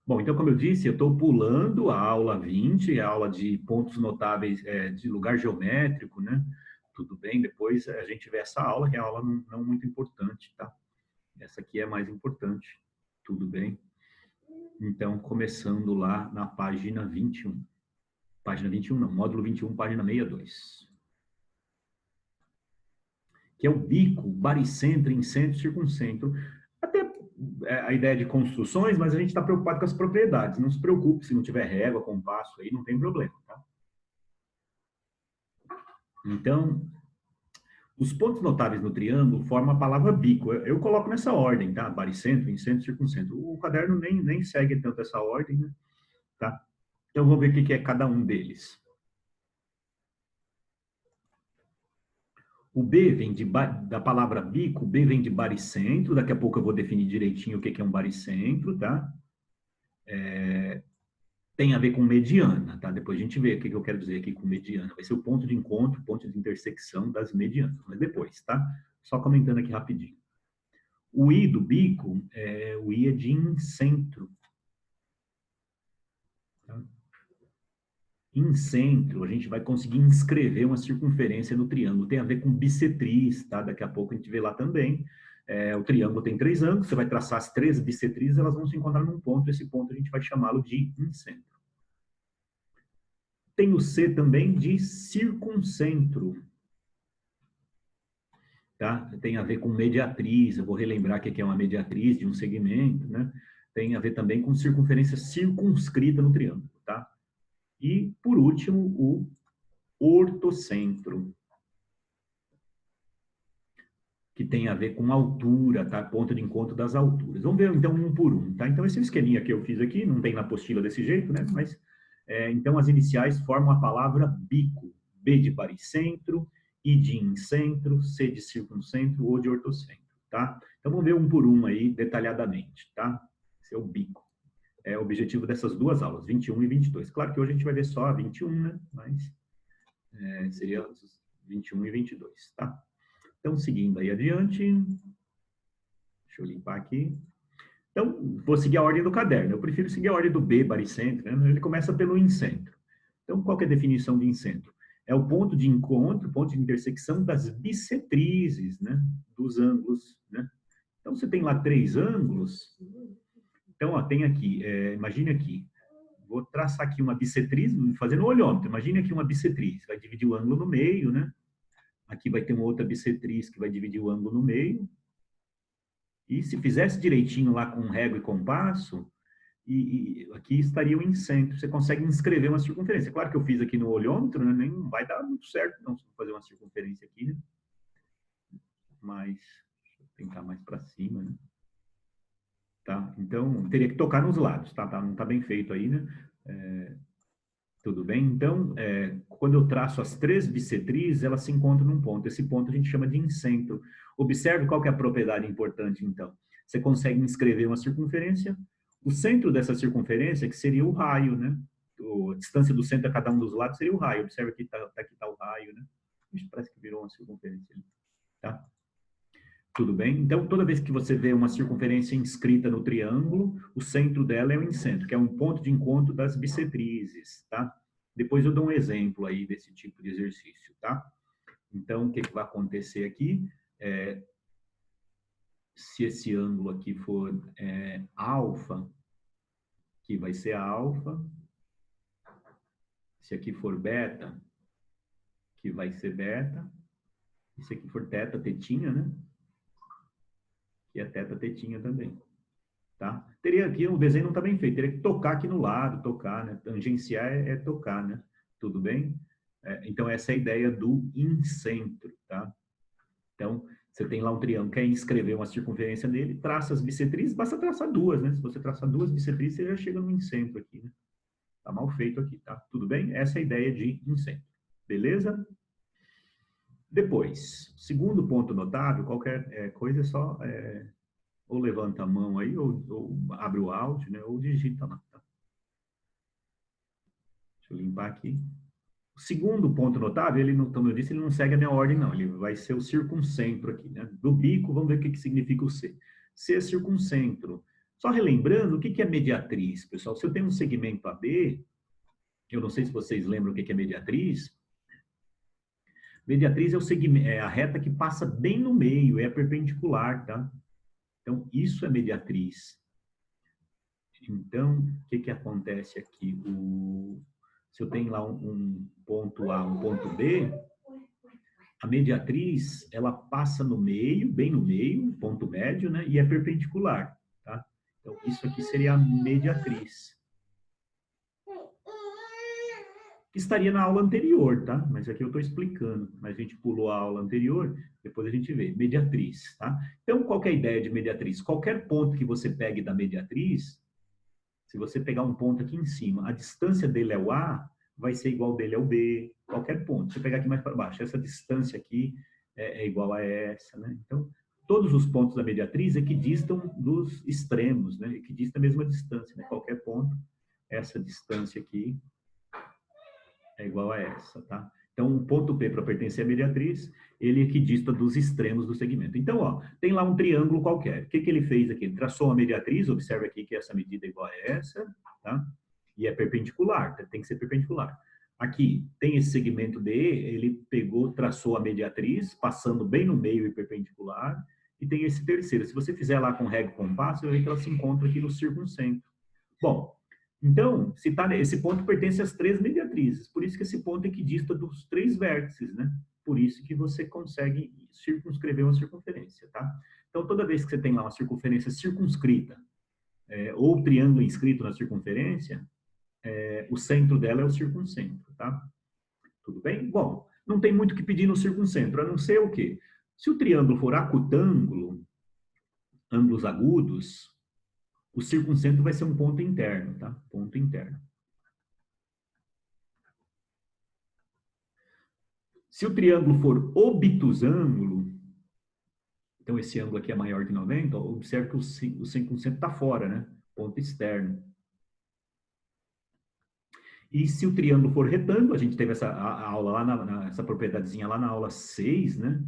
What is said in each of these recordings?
Bom, então, como eu disse, eu estou pulando a aula 20, a aula de pontos notáveis de lugar geométrico, né? Tudo bem, depois a gente vê essa aula, que é a aula não muito importante, tá? Essa aqui é mais importante, tudo bem? Então, começando lá na página 21. Página 21 não, módulo 21, página 62. Que é o bico, baricentro, incentro, circuncentro. Até a ideia de construções, mas a gente está preocupado com as propriedades. Não se preocupe se não tiver régua, compasso aí, não tem problema, tá? Então, os pontos notáveis no triângulo formam a palavra bico. Eu coloco nessa ordem, tá? Baricentro, incentro, circuncentro. O caderno nem segue tanto essa ordem, né? Tá? Então, vamos ver o que é cada um deles. O B vem da palavra bico, o B vem de baricentro, daqui a pouco eu vou definir direitinho o que é um baricentro, tá? Tem a ver com mediana, tá? Depois a gente vê o que eu quero dizer aqui com mediana. Vai ser o ponto de encontro, ponto de intersecção das medianas, mas depois, tá? Só comentando aqui rapidinho. O I do bico, o I é de incentro. Tá? Incentro, a gente vai conseguir inscrever uma circunferência no triângulo. Tem a ver com bissetriz, tá? Daqui a pouco a gente vê lá também. O triângulo tem 3 ângulos, você vai traçar as 3 bissetrizes, elas vão se encontrar num ponto, esse ponto a gente vai chamá-lo de incentro. Tem o C também de circuncentro. Tá? Tem a ver com mediatriz, eu vou relembrar o que é uma mediatriz de um segmento, né? Tem a ver também com circunferência circunscrita no triângulo, tá? E, por último, o ortocentro, que tem a ver com altura, tá? Ponto de encontro das alturas. Vamos ver, então, um por um, tá? Então, esse esqueminha que eu fiz aqui, não tem na apostila desse jeito, né? Mas, então, as iniciais formam a palavra bico. B de baricentro, I de incentro, C de circuncentro, O de ortocentro, tá? Então, vamos ver um por um aí, detalhadamente, tá? Esse é o bico. É o objetivo dessas duas aulas, 21 e 22. Claro que hoje a gente vai ver só a 21, né? Mas seria 21 e 22, tá? Então, seguindo aí adiante, deixa eu limpar aqui. Então, vou seguir a ordem do caderno. Eu prefiro seguir a ordem do B, baricentro, né? Ele começa pelo incentro. Então, qual que é a definição de incentro? É o ponto de encontro, ponto de intersecção das bissetrizes, né? Dos ângulos, né? Então, você tem lá 3 ângulos. Então, ó, tem aqui, imagine aqui, vou traçar aqui uma bissetriz, fazendo o olhômetro. Imagine aqui uma bissetriz, vai dividir o ângulo no meio, né? Aqui vai ter uma outra bissetriz que vai dividir o ângulo no meio. E se fizesse direitinho lá com régua e compasso, aqui estaria o incentro. Você consegue inscrever uma circunferência. Claro que eu fiz aqui no olhômetro, né? Nem vai dar muito certo não se eu fazer uma circunferência aqui, né? Mas, deixa eu tentar mais para cima, né? Tá? Então, teria que tocar nos lados, tá? Não está bem feito aí, né? Tudo bem? Então, quando eu traço as 3 bissetrizes, elas se encontram num ponto. Esse ponto a gente chama de incentro. Observe qual que é a propriedade importante, então. Você consegue inscrever uma circunferência. O centro dessa circunferência, que seria o raio, né? A distância do centro a cada um dos lados seria o raio. Observe que aqui tá o raio, né? Isso parece que virou uma circunferência ali, tá? Tudo bem? Então, toda vez que você vê uma circunferência inscrita no triângulo, o centro dela é o incentro, que é um ponto de encontro das bissetrizes, tá? Depois eu dou um exemplo aí desse tipo de exercício, tá? Então, o que vai acontecer aqui? Se esse ângulo aqui for alfa, que vai ser alfa. Se aqui for beta, que vai ser beta. E se aqui for teta, tetinha, né? Que é teta, tetinha também. Tá? Teria aqui, o desenho não está bem feito, teria que tocar aqui no lado, tocar, né? Tangenciar é tocar, né? Tudo bem? Então, essa é a ideia do incentro, tá? Então, você tem lá um triângulo, quer inscrever uma circunferência nele, traça as bissetrizes, basta traçar 2, né? Se você traçar 2 bissetrizes, você já chega no incentro aqui, né? Tá mal feito aqui, tá? Tudo bem? Essa é a ideia de incentro. Beleza? Depois, segundo ponto notável, qualquer coisa é só ou levanta a mão aí, ou abre o áudio, né? Ou digita lá. Tá? Deixa eu limpar aqui. O segundo ponto notável, ele não, como eu disse, ele não segue a minha ordem, não. Ele vai ser o circuncentro aqui, né? Do bico, vamos ver o que significa o C. C é circuncentro. Só relembrando, o que é mediatriz, pessoal? Se eu tenho um segmento AB, eu não sei se vocês lembram o que é mediatriz. Mediatriz é, o segmento, é a reta que passa bem no meio, é a perpendicular, tá? Então, isso é mediatriz. Então, o que acontece aqui? Se eu tenho lá um ponto A, um ponto B, a mediatriz, ela passa no meio, bem no meio, ponto médio, né? E é perpendicular, tá? Então, isso aqui seria a mediatriz. Que estaria na aula anterior, tá? Mas aqui eu estou explicando. Mas a gente pulou a aula anterior, depois a gente vê. Mediatriz, tá? Então, qual que é a ideia de mediatriz? Qualquer ponto que você pegue da mediatriz, se você pegar um ponto aqui em cima, a distância dele é o A, vai ser igual dele ao B, qualquer ponto. Se eu pegar aqui mais para baixo, essa distância aqui é igual a essa, né? Então, todos os pontos da mediatriz equidistam dos extremos, né? Equidistam a mesma distância, né? Qualquer ponto, essa distância aqui é igual a essa, tá? Então, o ponto P, para pertencer à mediatriz, ele equidista dos extremos do segmento. Então, ó, tem lá um triângulo qualquer. O que ele fez aqui? Ele traçou a mediatriz, observe aqui que essa medida é igual a essa, tá? E é perpendicular, tem que ser perpendicular. Aqui, tem esse segmento D, ele pegou, traçou a mediatriz, passando bem no meio e perpendicular, e tem esse terceiro. Se você fizer lá com régua e compasso, você vai ver que ela se encontra aqui no circuncentro. Bom, então, se tá, esse ponto pertence às três mediatrizes, por isso que esse ponto equidista dos três vértices, né? Por isso que você consegue circunscrever uma circunferência, tá? Então, toda vez que você tem lá uma circunferência circunscrita, ou triângulo inscrito na circunferência, o centro dela é o circuncentro, tá? Tudo bem? Bom, não tem muito o que pedir no circuncentro, a não ser o quê? Se o triângulo for acutângulo, ângulos agudos, o circuncentro vai ser um ponto interno, tá? Ponto interno. Se o triângulo for obtusângulo, então esse ângulo aqui é maior que 90, observe que o 100% está fora, né? Ponto externo. E se o triângulo for retângulo, a gente teve essa aula lá, essa propriedadezinha lá na aula 6, né?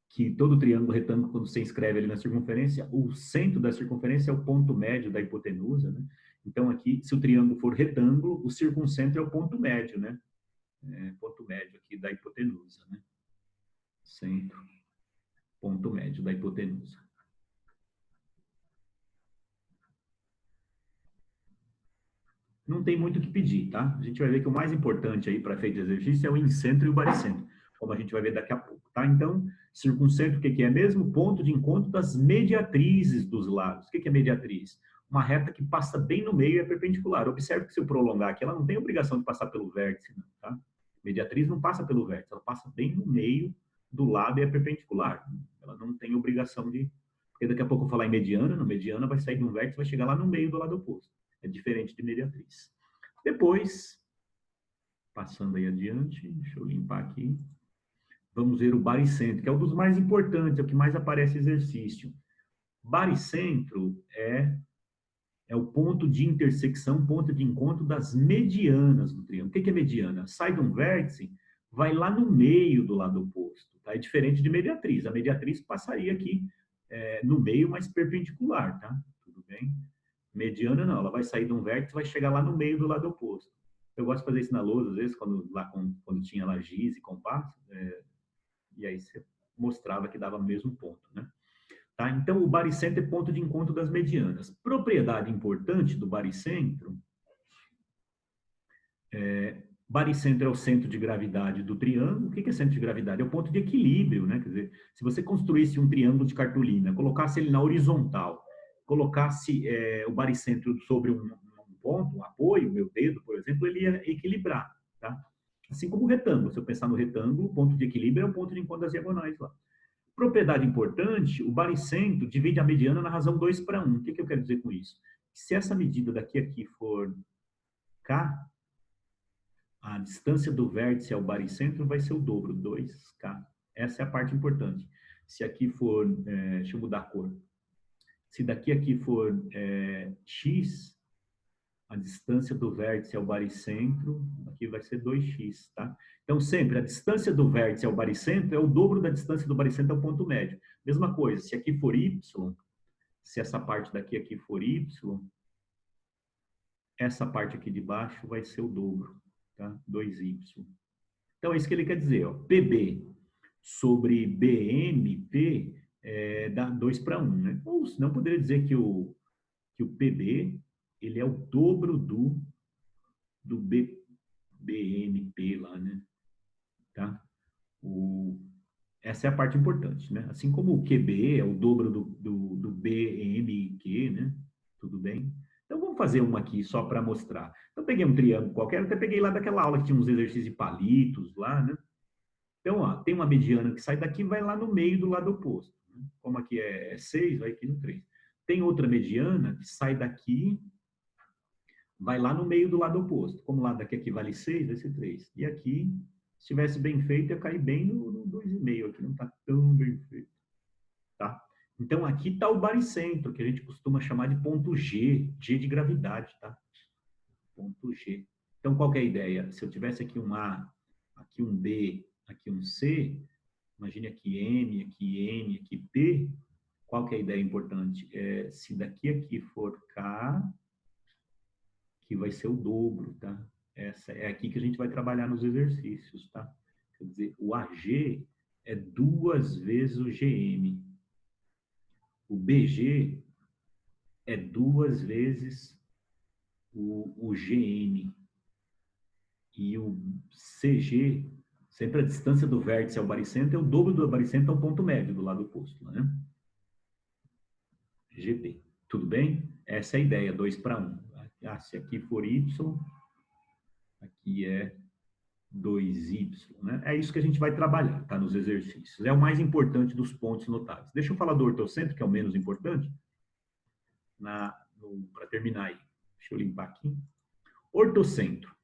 Que todo triângulo retângulo, quando você escreve ali na circunferência, o centro da circunferência é o ponto médio da hipotenusa, né? Então aqui, se o triângulo for retângulo, o circuncentro é o ponto médio, né? Ponto médio aqui da hipotenusa, né? Centro, ponto médio da hipotenusa. Não tem muito o que pedir, tá? A gente vai ver que o mais importante aí para efeito de exercício é o incentro e o baricentro, como a gente vai ver daqui a pouco, tá? Então, circuncentro, o que é mesmo? Ponto de encontro das mediatrizes dos lados. O que é mediatriz? Uma reta que passa bem no meio e é perpendicular. Observe que se eu prolongar aqui, ela não tem obrigação de passar pelo vértice, não, tá? Mediatriz não passa pelo vértice, ela passa bem no meio do lado e é perpendicular. Ela não tem obrigação de... Porque daqui a pouco eu falar em mediana, no mediana vai sair de um vértice e vai chegar lá no meio do lado oposto. É diferente de mediatriz. Depois, passando aí adiante, deixa eu limpar aqui. Vamos ver o baricentro, que é um dos mais importantes, é o que mais aparece exercício. Baricentro é o ponto de intersecção, ponto de encontro das medianas do triângulo. O que é mediana? Sai de um vértice, vai lá no meio do lado oposto. Tá? É diferente de mediatriz. A mediatriz passaria aqui no meio, mas perpendicular, tá? Tudo bem? Mediana não, ela vai sair de um vértice e vai chegar lá no meio do lado oposto. Eu gosto de fazer isso na lousa, às vezes, quando tinha lá giz e compasso, e aí você mostrava que dava o mesmo ponto, né? Tá? Então, o baricentro é ponto de encontro das medianas. Propriedade importante do baricentro, baricentro é o centro de gravidade do triângulo. O que é centro de gravidade? É o ponto de equilíbrio, né? Quer dizer, se você construísse um triângulo de cartolina, colocasse ele na horizontal, colocasse o baricentro sobre um ponto, um apoio, o meu dedo, por exemplo, ele ia equilibrar, tá? Assim como o retângulo. Se eu pensar no retângulo, o ponto de equilíbrio é o ponto de encontro das diagonais lá. Propriedade importante, o baricentro divide a mediana na razão 2/1. O que eu quero dizer com isso? Se essa medida daqui a aqui for K, a distância do vértice ao baricentro vai ser o dobro, 2K. Essa é a parte importante. Se aqui for, deixa eu mudar a cor. Se daqui a aqui for X, a distância do vértice ao baricentro, aqui vai ser 2x, tá? Então, sempre, a distância do vértice ao baricentro é o dobro da distância do baricentro ao ponto médio. Mesma coisa, se aqui for y, Se essa parte daqui aqui for y, essa parte aqui de baixo vai ser o dobro, tá? 2y. Então, é isso que ele quer dizer, ó. PB sobre BMP dá 2 para 1, né? Ou senão poderia dizer que o PB ele é o dobro do BMP lá, né? Tá? Essa é a parte importante, né? Assim como o QB é o dobro do BMQ, né? Tudo bem? Então, vamos fazer uma aqui só para mostrar. Então, peguei um triângulo qualquer, até peguei lá daquela aula que tinha uns exercícios de palitos lá, né? Então, ó, tem uma mediana que sai daqui e vai lá no meio do lado oposto. Né? Como aqui é 6, vai aqui no 3. Tem outra mediana que sai daqui, vai lá no meio do lado oposto. Como lá daqui aqui vale 6, vai ser 3. E aqui, se tivesse bem feito, ia cair bem no 2,5. Aqui não está tão bem feito. Tá? Então, aqui está o baricentro, que a gente costuma chamar de ponto G, G de gravidade, tá? Ponto G. Então, qual que é a ideia? Se eu tivesse aqui um A, aqui um B, aqui um C, imagine aqui M, aqui N, aqui P, qual que é a ideia importante? Se daqui aqui for K, que vai ser o dobro, tá? Essa é aqui que a gente vai trabalhar nos exercícios, tá? Quer dizer, o AG é 2 vezes o GM. O BG é 2 vezes o GN. E o CG, sempre a distância do vértice ao baricentro, é o dobro do baricentro ao ponto médio do lado oposto, né? GB. Tudo bem? Essa é a ideia, 2 para 1. Se aqui for Y, aqui é 2y, né? É isso que a gente vai trabalhar, tá? Nos exercícios. É o mais importante dos pontos notáveis. Deixa eu falar do ortocentro, que é o menos importante, para terminar aí. Deixa eu limpar aqui. Ortocentro.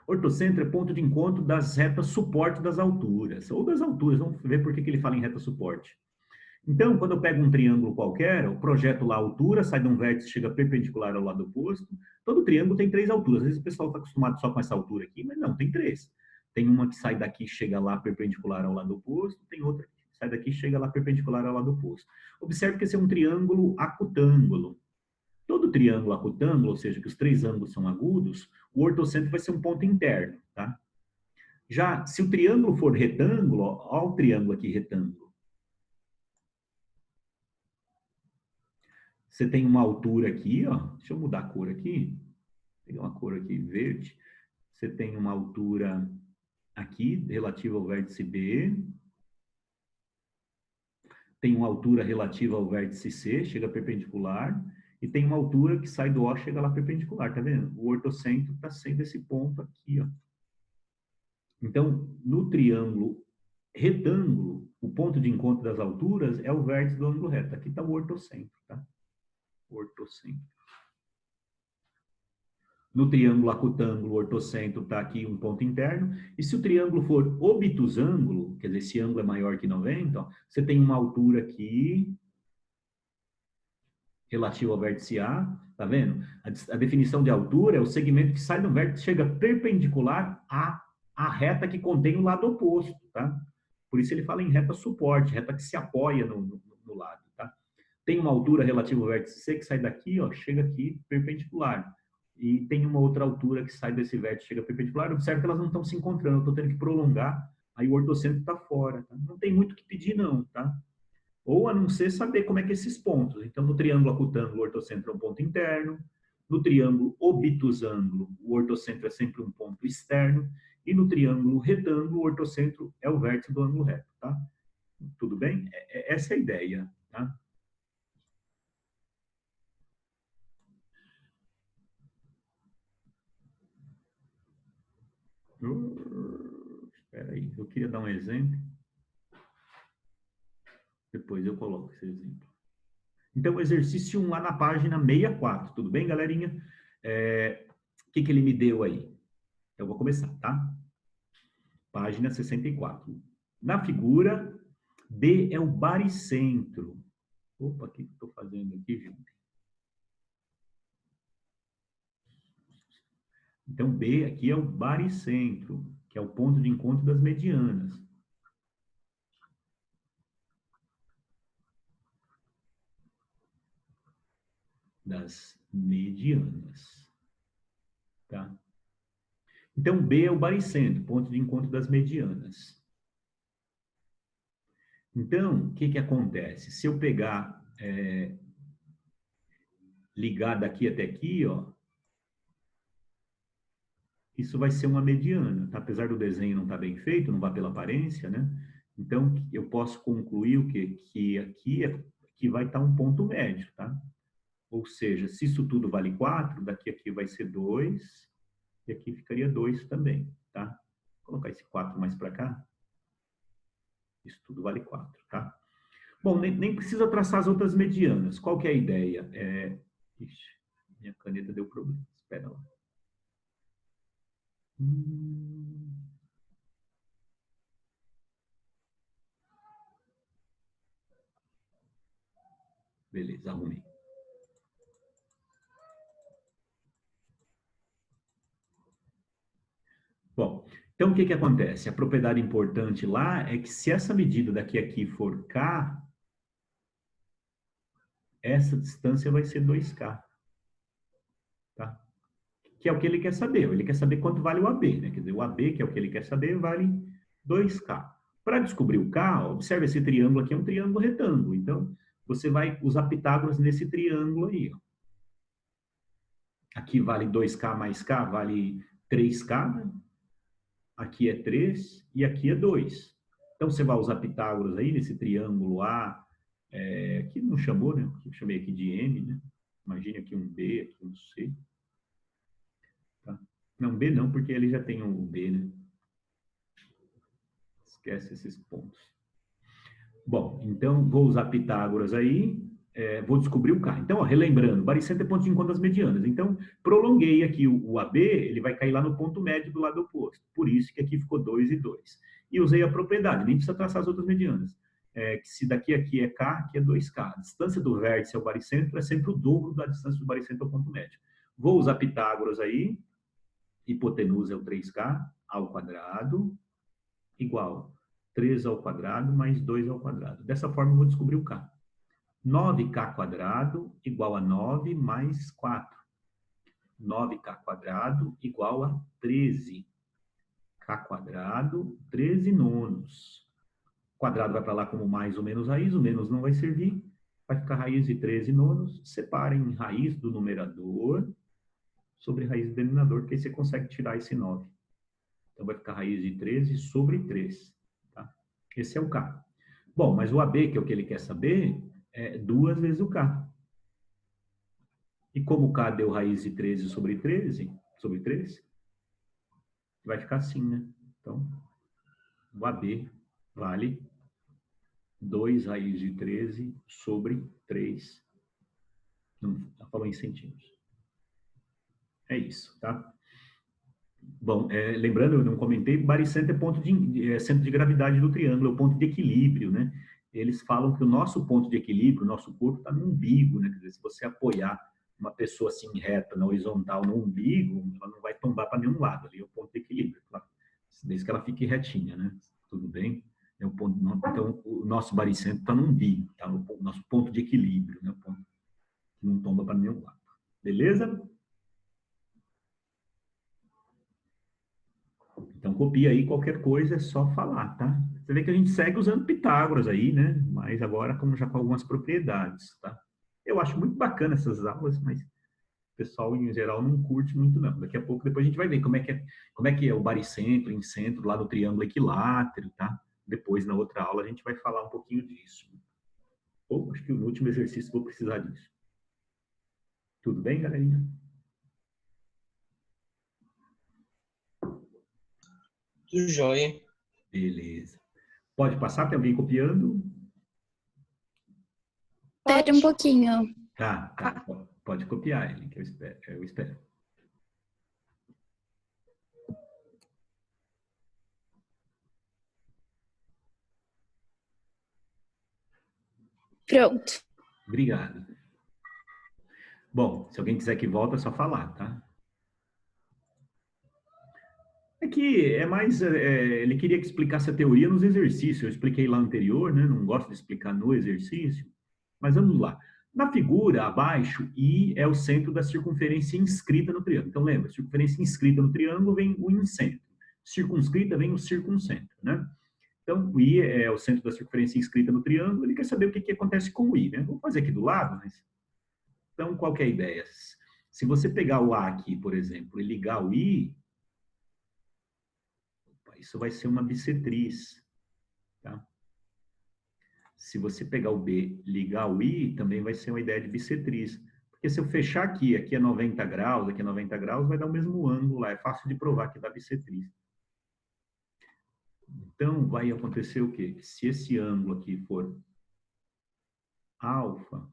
Ortocentro é ponto de encontro das retas suporte das alturas, ou das alturas, vamos ver por que ele fala em reta suporte. Então, quando eu pego um triângulo qualquer, eu projeto lá a altura, sai de um vértice, chega perpendicular ao lado oposto. Todo triângulo tem 3 alturas. Às vezes o pessoal está acostumado só com essa altura aqui, mas não, tem 3. Tem uma que sai daqui e chega lá perpendicular ao lado oposto, tem outra que sai daqui e chega lá perpendicular ao lado oposto. Observe que esse é um triângulo acutângulo. Todo triângulo acutângulo, ou seja, que os 3 ângulos são agudos, o ortocentro vai ser um ponto interno, tá? Já, se o triângulo for retângulo, ó o triângulo aqui retângulo. Você tem uma altura aqui, ó. Deixa eu mudar a cor aqui. Vou pegar uma cor aqui verde. Você tem uma altura aqui relativa ao vértice B. Tem uma altura relativa ao vértice C, chega perpendicular. E tem uma altura que sai do O, chega lá perpendicular, tá vendo? O ortocentro está sendo esse ponto aqui, ó. Então, no triângulo retângulo, o ponto de encontro das alturas é o vértice do ângulo reto. Aqui está o ortocentro, tá? Ortocentro. No triângulo acutângulo, o ortocentro está aqui um ponto interno. E se o triângulo for obtusângulo, quer dizer, esse ângulo é maior que 90, ó, você tem uma altura aqui relativa ao vértice A, tá vendo? A definição de altura é o segmento que sai do vértice e chega perpendicular à reta que contém o lado oposto, tá? Por isso ele fala em reta suporte, reta que se apoia no lado, tá? Tem uma altura relativa ao vértice C que sai daqui, ó, chega aqui perpendicular. E tem uma outra altura que sai desse vértice, chega perpendicular. Observe que elas não estão se encontrando, eu estou tendo que prolongar, aí o ortocentro está fora, tá? Não tem muito o que pedir não, tá? Ou a não ser saber como é que esses pontos. Então, no triângulo acutângulo, o ortocentro é um ponto interno. No triângulo obtusângulo, o ortocentro é sempre um ponto externo. E no triângulo retângulo, o ortocentro é o vértice do ângulo reto, tá? Tudo bem? Essa é a ideia, tá? Espera aí, eu queria dar um exemplo. Depois eu coloco esse exemplo. Então, exercício 1 lá na página 64. Tudo bem, galerinha? O que ele me deu aí? Eu vou começar, tá? Página 64. Na figura, B é o baricentro. Opa, o que eu estou fazendo aqui, gente? Então, B aqui é o baricentro, que é o ponto de encontro das medianas. das medianas. Tá? Então, B é o baricentro, ponto de encontro das medianas. Então, o que que acontece? Se eu pegar, ligar daqui até aqui, ó, isso vai ser uma mediana, tá? Apesar do desenho não estar bem feito, não vai pela aparência, né? Então, eu posso concluir o quê? Que aqui vai estar um ponto médio, tá? Ou seja, se isso tudo vale 4, daqui a aqui vai ser 2, e aqui ficaria 2 também, tá? Vou colocar esse 4 mais para cá. Isso tudo vale 4, tá? Bom, nem precisa traçar as outras medianas. Qual que é a ideia? Ixi, minha caneta deu problema. Espera lá. Beleza, arrumei. Bom, então o que que acontece? A propriedade importante lá é que se essa medida daqui a aqui for K, essa distância vai ser 2K. Tá? Que é o que ele quer saber. Ele quer saber quanto vale o AB, né? Quer dizer, o AB, que é o que ele quer saber, vale 2K. Para descobrir o K, observe esse triângulo aqui, é um triângulo retângulo. Então, você vai usar Pitágoras nesse triângulo aí. Ó. Aqui vale 2K mais K, vale 3K, né? Aqui é 3 e aqui é 2. Então, você vai usar Pitágoras aí nesse triângulo A, que não chamou, né? Eu chamei aqui de M, né? Imagine aqui um B, aqui um C. Tá? Não, B não, porque ele já tem um B, né? Esquece esses pontos. Bom, então, vou usar Pitágoras aí, vou descobrir o K. Então, ó, relembrando, baricentro é ponto de encontro das medianas. Então, prolonguei aqui o AB, ele vai cair lá no ponto médio do lado oposto. Por isso que aqui ficou 2 e 2. E usei a propriedade, nem precisa traçar as outras medianas. Que se daqui a aqui é K, aqui é 2K. A distância do vértice ao baricentro é sempre o dobro da distância do baricentro ao ponto médio. Vou usar Pitágoras aí, hipotenusa é o 3K ao quadrado, igual 3 ao quadrado mais 2 ao quadrado. Dessa forma, eu vou descobrir o K. 9K quadrado igual a 9 mais 4. 9K quadrado igual a 13. K quadrado, 13 nonos. O quadrado vai para lá como mais ou menos raiz, o menos não vai servir. Vai ficar raiz de 13 nonos. Separem raiz do numerador sobre raiz do denominador, que aí você consegue tirar esse 9. Então, vai ficar raiz de 13 sobre 3. Tá? Esse é o K. Bom, mas o AB, que é o que ele quer saber, é 2 vezes o K. E como o K deu raiz de 13 sobre 13, sobre 3, vai ficar assim, né? Então, o AB vale 2 raiz de 13 sobre 3. Não, falou em centímetros. É isso, tá? Bom, lembrando, eu não comentei, baricentro é ponto centro de gravidade do triângulo, é o ponto de equilíbrio, né? Eles falam que o nosso ponto de equilíbrio, o nosso corpo está no umbigo, né? Quer dizer, se você apoiar uma pessoa assim reta, na horizontal, no umbigo, ela não vai tombar para nenhum lado, ali é o ponto de equilíbrio, claro. Desde que ela fique retinha, né? Tudo bem? É o ponto, então, o nosso baricentro está no umbigo, está no nosso ponto de equilíbrio, né? O ponto que não tomba para nenhum lado. Beleza? Então, copia aí qualquer coisa, é só falar, tá? Você vê que a gente segue usando Pitágoras aí, né? Mas agora como já com algumas propriedades, tá? Eu acho muito bacana essas aulas, mas o pessoal, em geral, não curte muito, não. Daqui a pouco, depois a gente vai ver como é que é o baricentro, incentro, lá no triângulo equilátero, tá? Depois, na outra aula, a gente vai falar um pouquinho disso. Ou, acho que no último exercício vou precisar disso. Tudo bem, galerinha? Tudo jóia. Beleza. Pode passar? Tem alguém copiando? Espera um pouquinho. Tá. Pode copiar ele, que eu espero. Pronto. Obrigado. Bom, se alguém quiser que volta, é só falar, tá? É que é mais... ele queria que explicasse a teoria nos exercícios. Eu expliquei lá anterior, né? Não gosto de explicar no exercício. Mas vamos lá. Na figura, abaixo, I é o centro da circunferência inscrita no triângulo. Então, lembra, circunferência inscrita no triângulo vem o incentro. Circunscrita vem o circuncentro, né? Então, o I é o centro da circunferência inscrita no triângulo. Ele quer saber o que acontece com o I, né? Vou fazer aqui do lado, mas... Então, qual que é a ideia? Se você pegar o A aqui, por exemplo, e ligar o I, isso vai ser uma bissetriz, tá? Se você pegar o B, ligar o I, também vai ser uma ideia de bissetriz. Porque se eu fechar aqui, aqui é 90 graus, aqui é 90 graus, vai dar o mesmo ângulo lá. É fácil de provar que dá bissetriz. Então, vai acontecer o quê? Se esse ângulo aqui for alfa,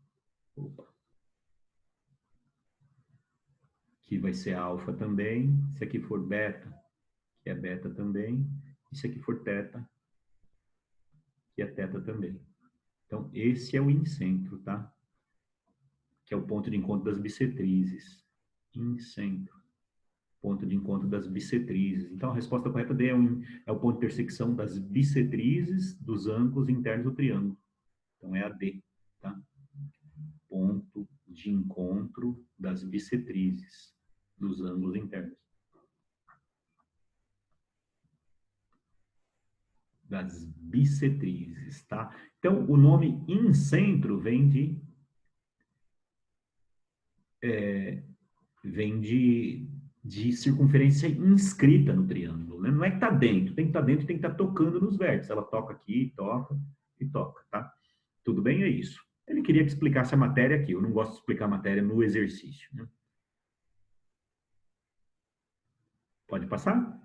que vai ser alfa também. Se aqui for beta, que é beta também. E se aqui for teta, que é teta também. Então, esse é o incentro, tá? Que é o ponto de encontro das bissetrizes. Incentro. Ponto de encontro das bissetrizes. Então, a resposta correta D é o ponto de intersecção das bissetrizes dos ângulos internos do triângulo. Então, é a D, tá? Ponto de encontro das bissetrizes dos ângulos internos. Das bissetrizes, tá? Então, o nome incentro vem de circunferência inscrita no triângulo, né? Não é que está dentro, tem que estar dentro, tem que estar tocando nos vértices. Ela toca aqui, toca e toca, tá? Tudo bem? É isso. Ele queria que explicasse a matéria aqui. Eu não gosto de explicar a matéria no exercício, né? Pode passar?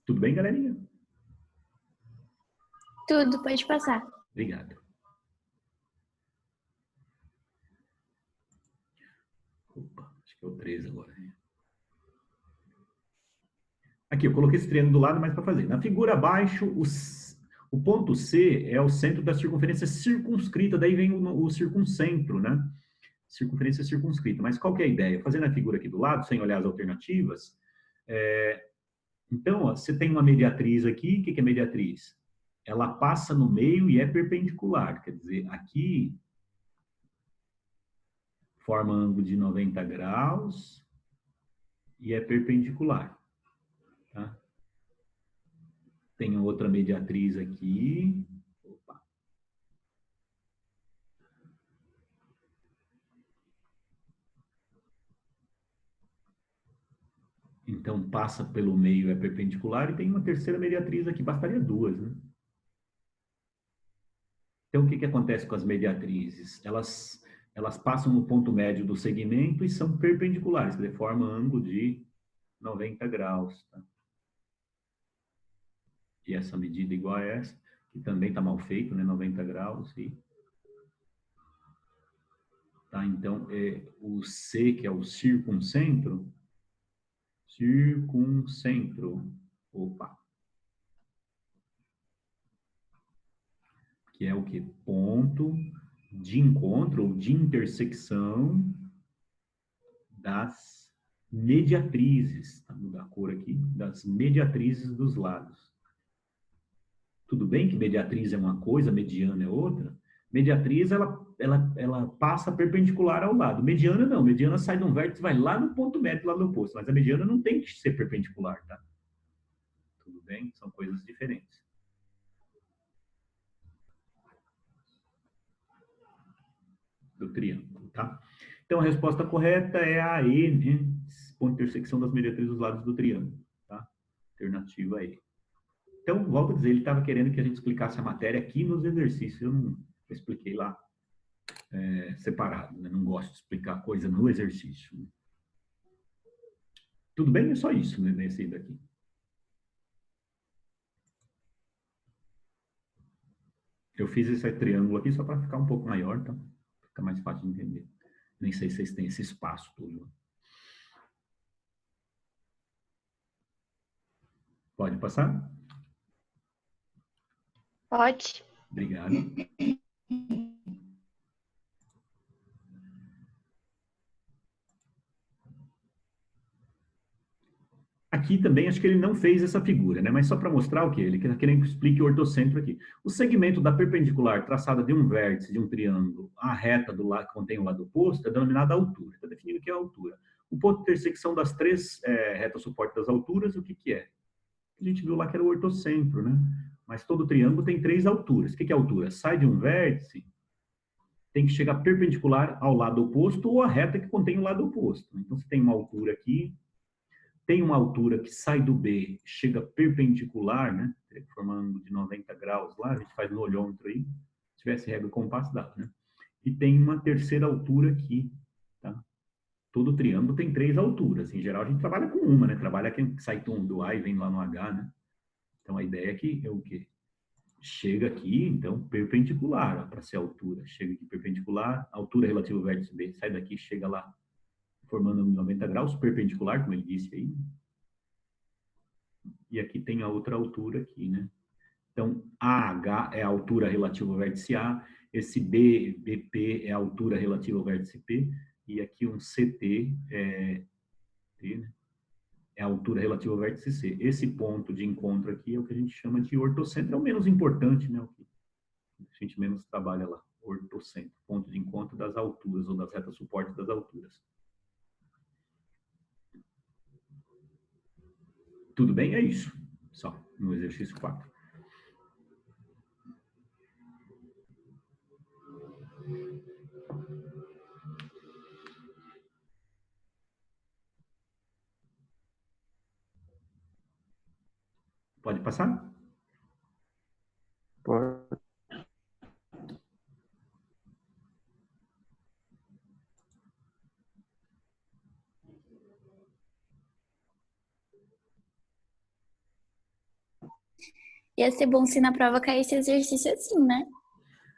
Tudo bem, galerinha? Tudo, pode passar. Obrigado. Opa, acho que é o 3 agora. Aqui, eu coloquei esse triângulo do lado, mas para fazer. Na figura abaixo, o ponto C é o centro da circunferência circunscrita, daí vem o circuncentro, né? Circunferência circunscrita. Mas qual que é a ideia? Fazendo a figura aqui do lado, sem olhar as alternativas, então, ó, você tem uma mediatriz aqui, o que é mediatriz? Ela passa no meio e é perpendicular, quer dizer, aqui forma ângulo de 90 graus e é perpendicular, tá? Tem outra mediatriz aqui. Opa. Então, passa pelo meio, é perpendicular, e tem uma terceira mediatriz aqui, bastaria duas, né? Então, o que acontece com as mediatrizes? Elas passam no ponto médio do segmento e são perpendiculares, quer dizer, formam ângulo de 90 graus, tá? E essa medida igual a essa, que também está mal feito, né? 90 graus. Tá? Então, o C, que é o circuncentro, opa, que é o que? Ponto de encontro ou de intersecção das mediatrizes, tá? Vou mudar a cor aqui, das mediatrizes dos lados. Tudo bem que mediatriz é uma coisa, mediana é outra. Mediatriz, ela passa perpendicular ao lado. Mediana não, mediana sai de um vértice, vai lá no ponto médio, lá no oposto. Mas a mediana não tem que ser perpendicular, tá? Tudo bem? São coisas diferentes. Do triângulo, tá? Então, a resposta correta é a E, né? Ponto de intersecção das mediatrizes dos lados do triângulo, tá? Alternativa E. Então, volto a dizer, ele estava querendo que a gente explicasse a matéria aqui nos exercícios. Eu expliquei lá separado, né? Não gosto de explicar coisa no exercício. Né? Tudo bem? É só isso, né? Nesse daqui. Eu fiz esse triângulo aqui só para ficar um pouco maior, tá? Fica mais fácil de entender. Nem sei se vocês têm esse espaço todo. Pode passar? Pode. Obrigado. aqui também, acho que ele não fez essa figura, né? Mas só para mostrar o que ele está querendo que explique o ortocentro aqui. O segmento da perpendicular traçada de um vértice de um triângulo à reta do lado que contém o lado oposto é denominada altura. Está definido o que é a altura. O ponto de intersecção das três retas suporte das alturas, o que que é? A gente viu lá que era o ortocentro, né? Mas todo triângulo tem três alturas. O que que é altura? Sai de um vértice, tem que chegar perpendicular ao lado oposto ou à reta que contém o lado oposto. Então, você tem uma altura aqui, tem uma altura que sai do B, chega perpendicular, né? Formando um ângulo de 90 graus lá, a gente faz no olhômetro aí. Se tivesse régua e compasso, dava, né? E tem uma terceira altura aqui, tá? Todo triângulo tem três alturas. Em geral, a gente trabalha com uma, né? Trabalha quem sai do A e vem lá no H, né? Então, a ideia aqui é o quê? Chega aqui, então, perpendicular, para ser a altura. Chega aqui perpendicular, altura relativa ao vértice B. Sai daqui, chega lá, formando 90 graus, perpendicular, como ele disse aí. E aqui tem a outra altura aqui, né? Então, AH é a altura relativa ao vértice A, esse BP é a altura relativa ao vértice P, e aqui um CT né? É a altura relativa ao vértice C. Esse ponto de encontro aqui é o que a gente chama de ortocentro, é o menos importante, né? O que a gente menos trabalha lá, ortocentro, ponto de encontro das alturas, ou das retas suporte das alturas. Tudo bem? É isso. Só, no exercício 4. Pode passar? Pode. Ia ser bom se na prova caísse exercício assim, né?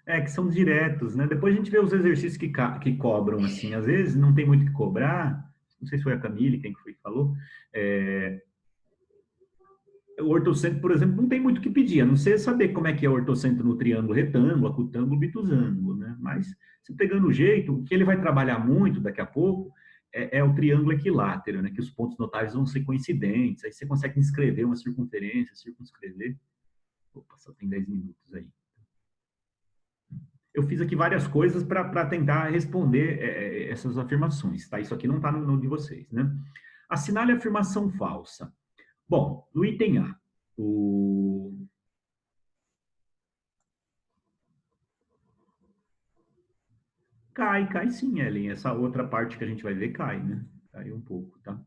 É, que são diretos, né? Depois a gente vê os exercícios que cobram, assim. Às vezes não tem muito o que cobrar. Não sei se foi a Camille, quem que foi que falou. O ortocentro, por exemplo, não tem muito o que pedir, a não ser saber como é que é o ortocentro no triângulo retângulo, acutângulo, obtusângulo, né? Mas, se pegando o jeito, o que ele vai trabalhar muito daqui a pouco é o triângulo equilátero, né? Que os pontos notáveis vão ser coincidentes, aí você consegue inscrever uma circunferência, circunscrever. Opa, só tem 10 minutos aí. Eu fiz aqui várias coisas para tentar responder essas afirmações, tá? Isso aqui não está no de vocês, né? Assinale a afirmação falsa. Bom, no item A, cai sim, Ellen. Essa outra parte que a gente vai ver cai, né? Cai um pouco, tá?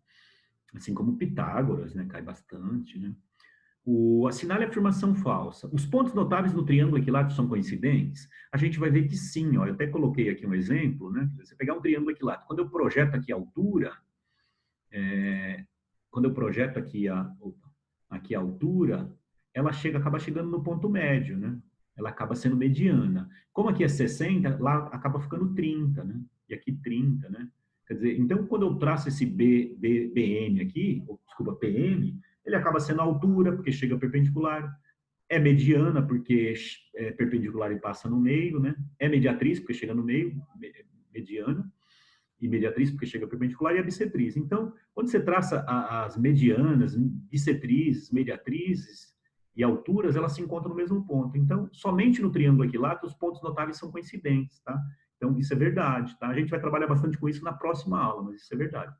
Assim como Pitágoras, né? Cai bastante, né? Assinale a afirmação falsa. Os pontos notáveis no triângulo equilátero são coincidentes? A gente vai ver que sim, ó. Eu até coloquei aqui um exemplo, né? Você pegar um triângulo equilátero, quando eu projeto aqui a altura, quando eu projeto aqui a altura, ela acaba chegando no ponto médio, né? Ela acaba sendo mediana. Como aqui é 60, lá acaba ficando 30, né? E aqui 30, né? Quer dizer, então, quando eu traço esse BM aqui, desculpa, PM, ele acaba sendo a altura, porque chega perpendicular, é mediana, porque é perpendicular e passa no meio, né? É mediatriz, porque chega no meio, mediana, e mediatriz, porque chega perpendicular, e a bissetriz. Então, quando você traça as medianas, bissetrizes, mediatrizes e alturas, elas se encontram no mesmo ponto. Então, somente no triângulo equilátero, os pontos notáveis são coincidentes, tá? Então, isso é verdade, tá? A gente vai trabalhar bastante com isso na próxima aula, mas isso é verdade.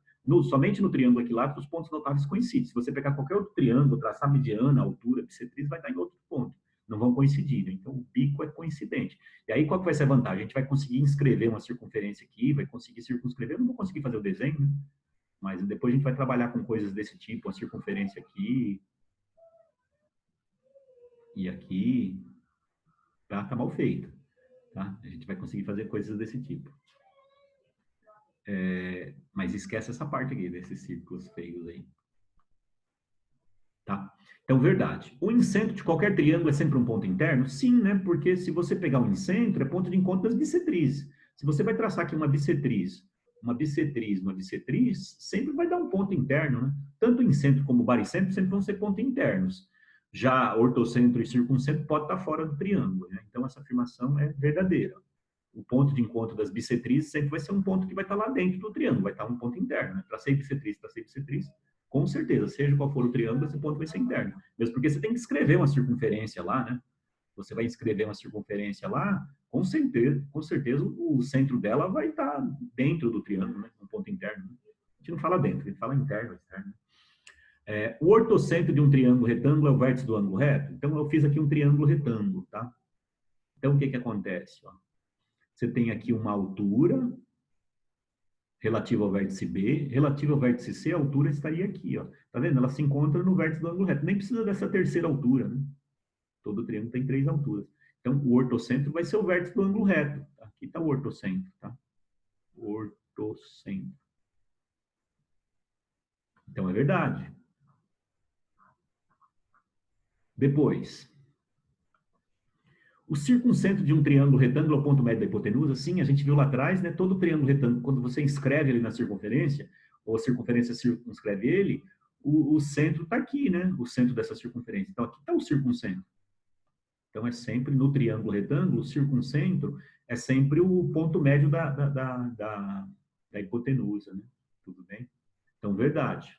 Somente no triângulo equilátero, os pontos notáveis coincidem. Se você pegar qualquer outro triângulo, traçar mediana, altura, bissetriz, vai estar em outro ponto. Não vão coincidir, né? Então, o bico é coincidente. E aí, qual que vai ser a vantagem? A gente vai conseguir inscrever uma circunferência aqui, vai conseguir circunscrever. Eu não vou conseguir fazer o desenho, né? Mas depois a gente vai trabalhar com coisas desse tipo, uma circunferência aqui e aqui. Tá mal feito, tá? A gente vai conseguir fazer coisas desse tipo. Mas esquece essa parte aqui, desses círculos feios aí. Tá? Então, verdade. O incentro de qualquer triângulo é sempre um ponto interno? Sim, né? Porque se você pegar um incentro, é ponto de encontro das bissetrizes. Se você vai traçar aqui uma bissetriz, sempre vai dar um ponto interno, né? Tanto o incentro como o baricentro sempre vão ser pontos internos. Já ortocentro e circuncentro pode estar fora do triângulo, né? Então, essa afirmação é verdadeira. O ponto de encontro das bissetrizes sempre vai ser um ponto que vai estar lá dentro do triângulo, vai estar um ponto interno, né? Tracei bissetriz, Com certeza, seja qual for o triângulo, esse ponto vai ser interno. Mesmo porque você tem que escrever uma circunferência lá, né? Você vai escrever uma circunferência lá, com certeza o centro dela vai estar dentro do triângulo, né? Um ponto interno. A gente não fala dentro, a gente fala interno, externo. O ortocentro de um triângulo retângulo é o vértice do ângulo reto. Então, eu fiz aqui um triângulo retângulo, tá? Então, o que acontece? Ó? Você tem aqui uma altura relativa ao vértice B, relativa ao vértice C, a altura estaria aqui, ó. Tá vendo? Ela se encontra no vértice do ângulo reto. Nem precisa dessa terceira altura, né? Todo triângulo tem 3 alturas. Então, o ortocentro vai ser o vértice do ângulo reto. Aqui está o ortocentro, tá? Ortocentro. Então, é verdade. Depois, o circuncentro de um triângulo retângulo é o ponto médio da hipotenusa. Sim, a gente viu lá atrás, né? Todo triângulo retângulo, quando você inscreve ele na circunferência, ou a circunferência circunscreve ele, o centro está aqui, né? O centro dessa circunferência. Então, aqui está o circuncentro. Então, é sempre no triângulo retângulo, o circuncentro é sempre o ponto médio da hipotenusa, né? Tudo bem? Então, verdade.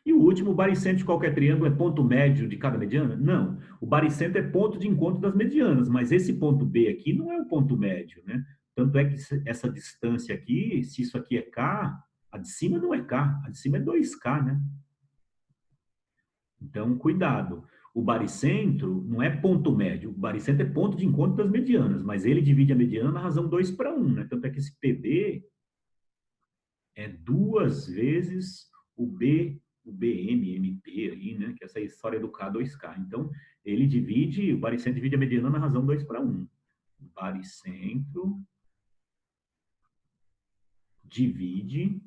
E o último, o baricentro de qualquer triângulo é ponto médio de cada mediana? Não. O baricentro é ponto de encontro das medianas, mas esse ponto B aqui não é o ponto médio, né? Tanto é que essa distância aqui, se isso aqui é K, a de cima não é K, a de cima é 2K, né? Então, cuidado. O baricentro não é ponto médio, o baricentro é ponto de encontro das medianas, mas ele divide a mediana na razão 2:1, né? Tanto é que esse PB é 2 vezes o BM, MP aí, né? Que é essa história do K2K. Então, o baricentro divide a mediana na razão 2:1. O baricentro divide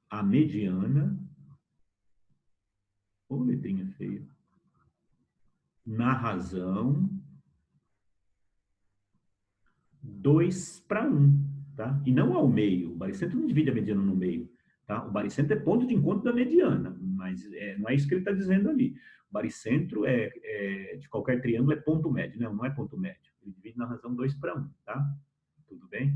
a mediana, ou letrinha feia, na razão 2:1, tá? E não ao meio. O baricentro não divide a mediana no meio, tá? O baricentro é ponto de encontro da mediana, mas não é isso que ele está dizendo ali. O baricentro de qualquer triângulo é ponto médio. Não é ponto médio. Ele divide na razão 2:1, tá? Tudo bem?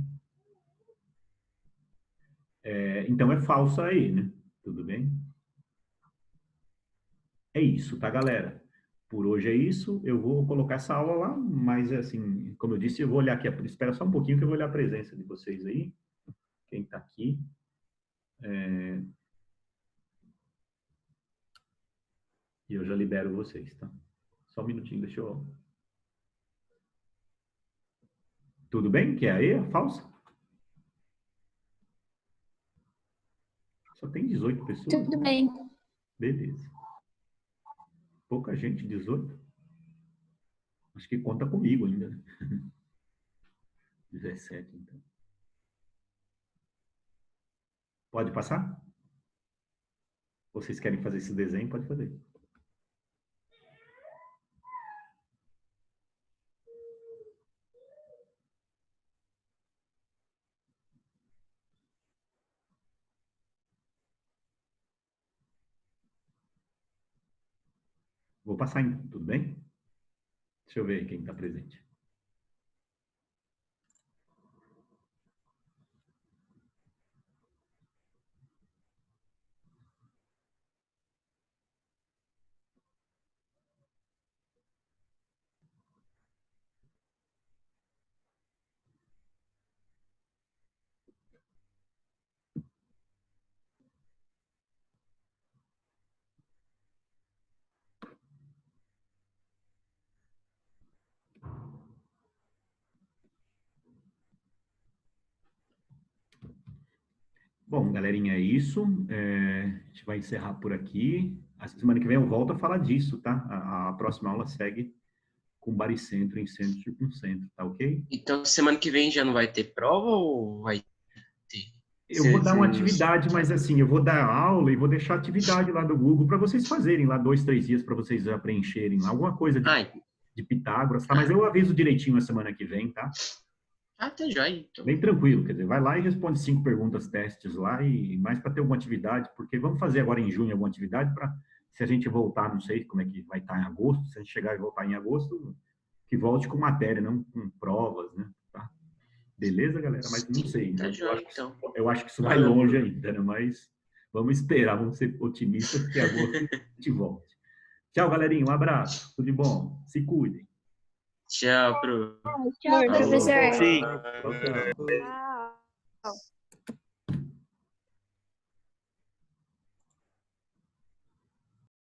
Então é falso aí, né? Tudo bem? É isso, tá, galera? Por hoje é isso. Eu vou colocar essa aula lá, mas, assim, como eu disse, eu vou olhar aqui. Espera só um pouquinho que eu vou olhar a presença de vocês aí. Quem está aqui. E eu já libero vocês, tá? Só um minutinho, deixa eu... Tudo bem? Que é aí, a falsa? Só tem 18 pessoas? Tudo bem. Beleza. Pouca gente, 18. Acho que conta comigo ainda, né? 17, então. Pode passar? Vocês querem fazer esse desenho? Pode fazer. Vou passar, então. Tudo bem? Deixa eu ver quem está presente. Bom, galerinha, é isso. A gente vai encerrar por aqui. A semana que vem eu volto a falar disso, tá? A próxima aula segue com baricentro em centro circuncentro, tá ok? Então, semana que vem já não vai ter prova ou vai ter? Eu vou dar uma atividade, mas assim, eu vou dar aula e vou deixar a atividade lá do Google para vocês fazerem lá 2, 3 dias para vocês já preencherem lá, alguma coisa de Pitágoras, tá? Mas eu aviso direitinho a semana que vem, tá? Tá jóia. Então. Bem tranquilo, quer dizer, vai lá e responde 5 perguntas, testes lá, e mais para ter alguma atividade, porque vamos fazer agora em junho alguma atividade para, se a gente voltar, não sei como é que vai estar em agosto, se a gente chegar e voltar em agosto, que volte com matéria, não com provas, né? Tá? Beleza, galera? Mas não sei, Tá né? joia, então. Eu acho que isso vai longe ainda, né? Mas vamos esperar, vamos ser otimistas que agosto a gente volte. Tchau, galerinha. Um abraço. Tudo de bom. Se cuidem. Tchau, pro. Tchau, Falou. professor. Sim. Tchau, tchau. Tchau.